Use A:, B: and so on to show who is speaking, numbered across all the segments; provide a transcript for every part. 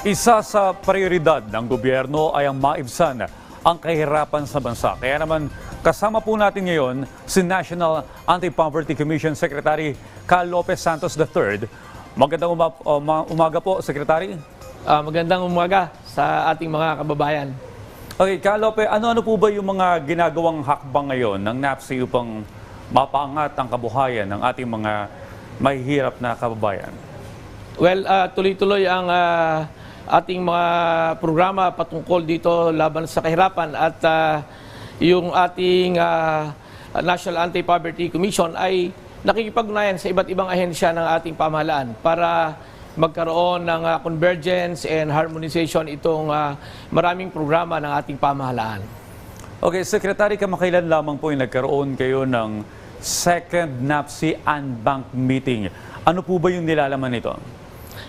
A: Isa sa prioridad ng gobyerno ay ang maibsan ang kahirapan sa bansa. Kaya naman kasama po natin ngayon si National Anti-Poverty Commission Secretary Cal Lopez Santos III. Magandang umaga po, Secretary.
B: Magandang umaga sa ating mga kababayan.
A: Okay, Cal Lopez, ano-ano po ba yung mga ginagawang hakbang ngayon ng NAPSI upang mapaangat ang kabuhayan ng ating mga mahihirap na kababayan?
B: Well, tuloy-tuloy ang ating mga programa patungkol dito laban sa kahirapan at yung ating National Anti-Poverty Commission ay nakikipag-ugnayan sa iba't ibang ahensya ng ating pamahalaan para magkaroon ng convergence and harmonization itong maraming programa ng ating pamahalaan.
A: Okay, Secretary, kamakailan lamang po yung nagkaroon kayo ng second NAPSI Unbanked meeting. Ano po ba yung nilalaman nito?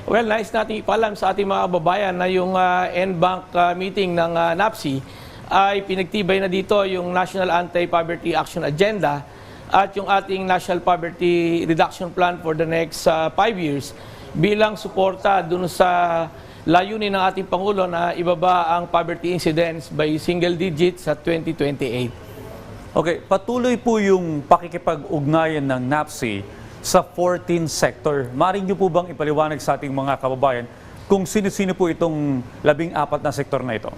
B: Well, nais natin ipaalam sa ating mga kababayan na yung N-Bank meeting ng NAPSI ay pinagtibay na dito yung National Anti-Poverty Action Agenda at yung ating National Poverty Reduction Plan for the next 5 years bilang suporta dun sa layunin ng ating Pangulo na ibaba ang poverty incidence by single digits sa 2028.
A: Okay, patuloy po yung pakikipag-ugnayan ng NAPSI sa 14 sector. Maaari niyo po bang ipaliwanag sa ating mga kababayan kung sino-sino po itong 14 na sektor na ito?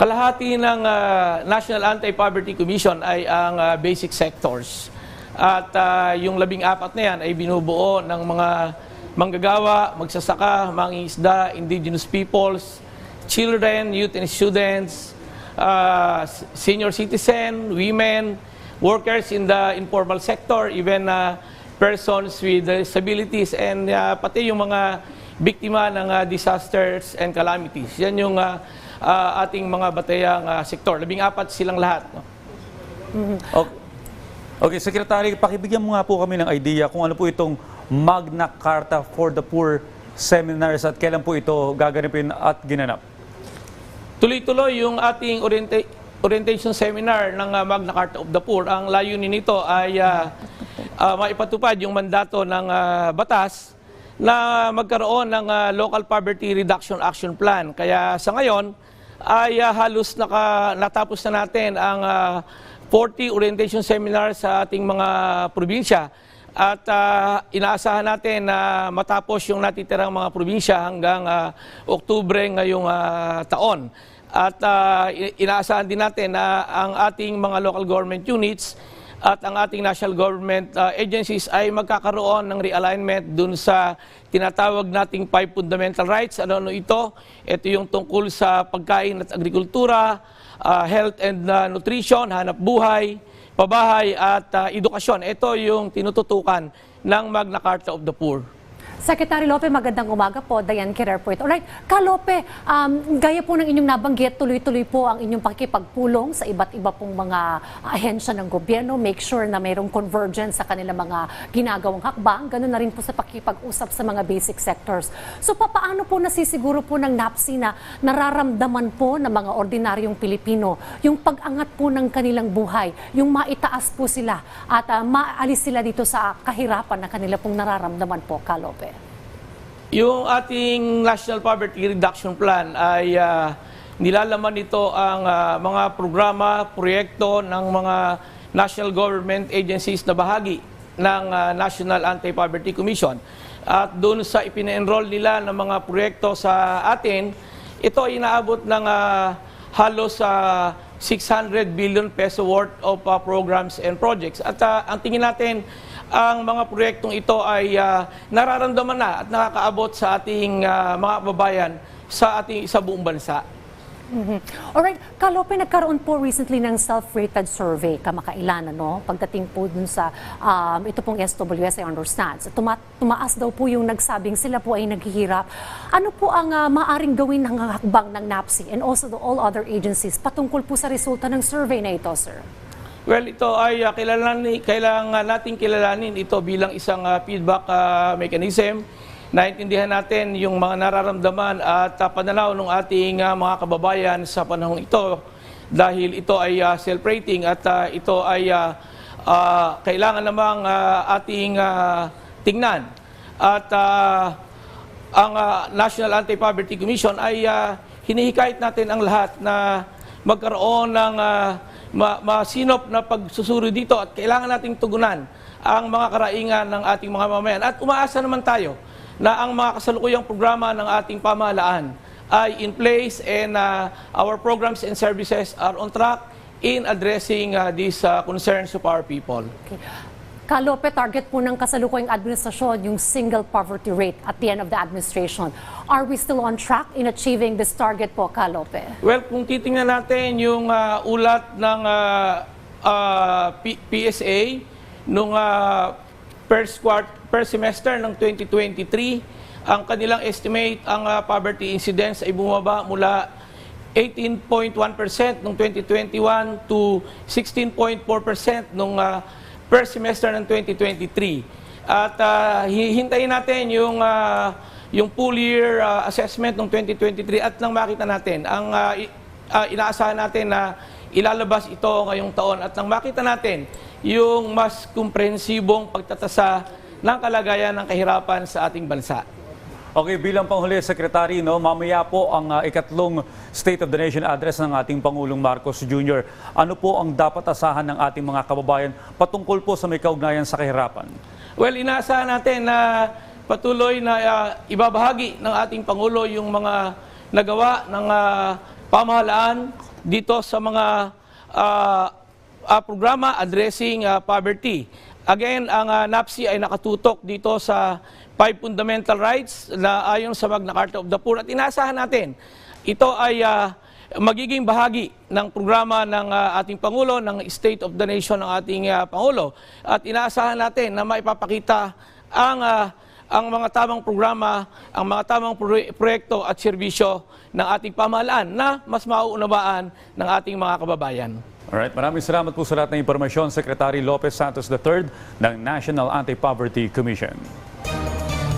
B: Kalahati ng National Anti-Poverty Commission ay ang basic sectors. At yung 14 na yan ay binubuo ng mga manggagawa, magsasaka, mangingisda, indigenous peoples, children, youth and students, senior citizen, women, workers in the informal sector, even persons with disabilities, and pati yung mga biktima ng disasters and calamities. Yan yung ating mga batayang sektor. 14 silang lahat. No?
A: Okay, Secretary, pakibigyan mo nga po kami ng idea kung ano po itong Magna Carta for the Poor seminars at kailan po ito gaganapin at ginanap?
B: Tuloy-tuloy yung ating orientation seminar ng Magna Carta of the Poor. Ang layunin nito ay maipatupad yung mandato ng batas na magkaroon ng Local Poverty Reduction Action Plan. Kaya sa ngayon ay halos natapos na natin ang 40 orientation seminar sa ating mga probinsya at inaasahan natin na matapos yung natitirang mga probinsya hanggang Oktubre ngayong taon. At inaasahan din natin na ang ating mga local government units at ang ating national government agencies ay magkakaroon ng realignment dun sa tinatawag nating 5 fundamental rights. Ano ito? Ito yung tungkol sa pagkain at agrikultura, health and nutrition, hanap buhay, pabahay at edukasyon. Ito yung tinututukan ng Magna Carta of the Poor.
C: Secretary Lope, magandang umaga po. Diane Querer po ito. Alright, Ka Lope, gaya po ng inyong nabanggit, tuloy-tuloy po ang inyong pakikipagpulong sa iba't iba pong mga ahensya ng gobyerno. Make sure na mayroong convergence sa kanilang mga ginagawang hakbang. Ganun na rin po sa pakikipag-usap sa mga basic sectors. So paano po nasisiguro po ng NAPSI na nararamdaman po ng mga ordinaryong Pilipino yung pag-angat po ng kanilang buhay, yung maitaas po sila at maalis sila dito sa kahirapan na kanila pong nararamdaman po, Ka Lope?
B: Yung ating National Poverty Reduction Plan ay nilalaman nito ang mga programa, proyekto ng mga national government agencies na bahagi ng National Anti-Poverty Commission. At doon sa ipina-enroll nila ng mga proyekto sa atin, ito ay inaabot ng halos 600 billion peso worth of programs and projects. At ang tingin natin, ang mga proyektong ito ay nararamdaman na at nakakaabot sa ating mga kababayan sa buong bansa.
C: Alright, Ka Lope, nagkaroon po recently ng self-rated survey kamakailan, ano? Pagdating po dun sa ito pong SWS, I understand. Tumaas daw po yung nagsabing sila po ay naghihirap. Ano po ang maaring gawin ng hakbang ng NAPSI and also all other agencies patungkol po sa resulta ng survey na ito, sir?
B: Well, ito ay kailangan nating kilalanin ito bilang isang feedback mechanism. Naintindihan natin yung mga nararamdaman at pananaw ng ating mga kababayan sa panahong ito dahil ito ay self-rating at ito ay kailangan namang ating tingnan. At National Anti-Poverty Commission ay hinihikayat natin ang lahat na magkaroon ng masinop na pagsusuri dito at kailangan nating tugunan ang mga karaingan ng ating mga mamamayan. At umaasa naman tayo na ang mga kasalukuyang programa ng ating pamahalaan ay in place and our programs and services are on track in addressing these concerns of our people.
C: Okay. Ka-Lope, target po ng kasalukuyang administrasyon yung single poverty rate at the end of the administration. Are we still on track in achieving this target po, Ka-Lope?
B: Well, kung titingnan natin yung ulat ng PSA nung first semester ng 2023, ang kanilang estimate, ang poverty incidence ay bumaba mula 18.1% noong 2021 to 16.4% noong first semester ng 2023. At hihintayin natin yung full year assessment ng 2023 at nang makita natin ang inaasahan natin na ilalabas ito ngayong taon at nang makita natin yung mas komprehensibong pagtatasa ng kalagayan ng kahirapan sa ating bansa.
A: Okay, bilang panghuli, Secretary, mamaya po ang ikatlong State of the Nation address ng ating Pangulong Marcos Jr. Ano po ang dapat asahan ng ating mga kababayan patungkol po sa may kaugnayan sa kahirapan?
B: Well, inaasahan natin na patuloy na ibabahagi ng ating Pangulo yung mga nagawa ng pamahalaan dito sa mga programa addressing poverty. Again, ang NAPSI ay nakatutok dito sa 5 fundamental rights na ayon sa Magna Carta of the Poor at inaasahan natin ito ay magiging bahagi ng programa ng ating Pangulo, ng State of the Nation ng ating Pangulo at inaasahan natin na maipapakita ang mga tamang programa, ang mga tamang proyekto at serbisyo ng ating pamahalaan na mas mauunawaan ng ating mga kababayan.
A: Alright, maraming salamat po sa lahat ng impormasyon, Secretary Lopez Santos III ng National Anti-Poverty Commission.